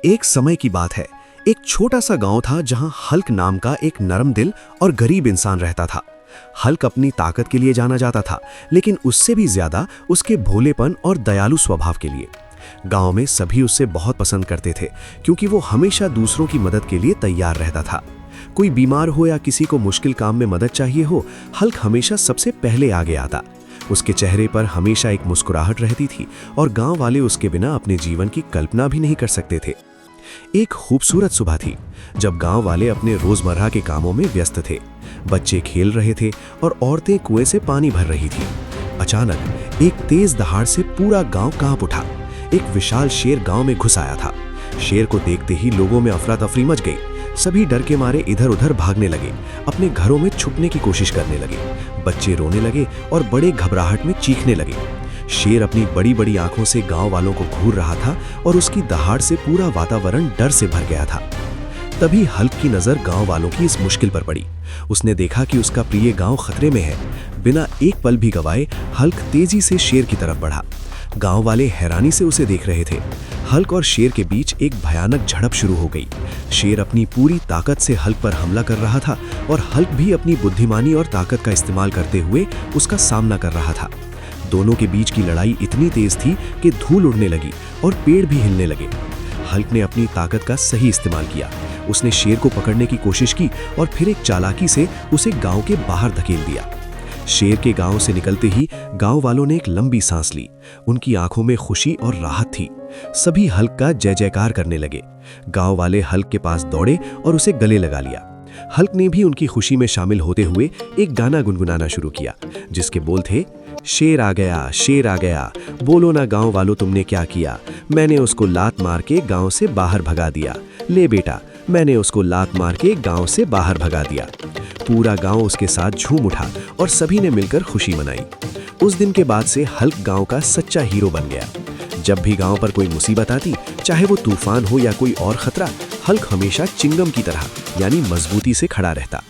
एक समय की बात है। एक छोटा सा गांव था जहां हल्क नाम का एक नरम दिल और गरीब इंसान रहता था। हल्क अपनी ताकत के लिए जाना जाता था, लेकिन उससे भी ज्यादा उसके भोलेपन और दयालु स्वभाव के लिए। गांव में सभी उससे बहुत पसंद करते थे, क्योंकि वो हमेशा दूसरों की मदद के लिए तैयार रहता था। कोई बीमार हो या किसी को मुश्किल काम में मदद चाहिए हो, हल्क हमेशा सबसे पहले आगे आता। उसके चेहरे पर हमेशा एक मुस्कुराहट रहती थी और गांव वाले उसके बिना अपने जीवन की कल्पना भी नहीं कर सकते थे। एक खूबसूरत सुबह थी, जब गांव वाले अपने रोजमर्रा के कामों में व्यस्त थे। बच्चे खेल रहे थे और औरतें कुएं से पानी भर रही थी। अचानक एक तेज दहाड़ से पूरा गांव कांप उठा। एक विशाल शेर गांव में घुस आया था। शेर को देखते ही लोगों में अफरा तफरी मच गई। सभी डर के मारे इधर उधर भागने लगे, अपने घरों में छुपने की कोशिश करने लगे। बच्चे रोने लगे और बड़े घबराहट में चीखने लगे। शेर अपनी बड़ी बड़ी आंखों से गांव वालों को घूर रहा था और उसकी दहाड़ से पूरा वातावरण डर से भर गया था। तभी हल्क की नजर गांव वालों की इस मुश्किल पर पड़ी। उसने देखा कि उसका प्रिय गांव खतरे में है। बिना एक पल भी गवाए हल्क तेजी से शेर की तरफ बढ़ा। गांव वाले हैरानी से उसे देख रहे थे। हल्क और शेर के बीच एक भयानक झड़प शुरू हो गई। शेर अपनी पूरी ताकत से हल्क पर हमला कर रहा था और हल्क भी अपनी बुद्धिमानी और ताकत का इस्तेमाल करते हुए उसका सामना कर रहा था। दोनों के बीच की लड़ाई इतनी तेज थी कि धूल उड़ने लगी और पेड़ भी हिलने लगे। हल्क ने अपनी ताकत का सही इस्तेमाल किया। उसने शेर को पकड़ने की कोशिश की और फिर एक चालाकी से उसे गांव के बाहर धकेल दिया। शेर के गांव से निकलते ही गांव वालों ने एक लंबी सांस ली। उनकी आंखों में खुशी और राहत थी। सभी हल्क का जय जयकार करने लगे। गांव वाले हल्क के पास दौड़े और उसे गले लगा लिया। हल्क ने भी उनकी खुशी में शामिल होते हुए एक गाना गुनगुनाना शुरू किया, जिसके बोल थे, शेर आ गया, बोलो ना गांव वालों तुमने क्या किया। मैंने उसको लात मार के गांव से बाहर भगा दिया। ले बेटा, मैंने उसको लात मार के गांव से बाहर भगा दिया। पूरा गांव उसके साथ झूम उठा और सभी ने मिलकर खुशी मनाई। उस दिन के बाद से हल्क गांव का सच्चा हीरो बन गया। जब भी गांव पर कोई मुसीबत आती, चाहे वो तूफान हो या कोई और खतरा, हल्क हमेशा चिंगम की तरह यानी मजबूती से खड़ा रहता।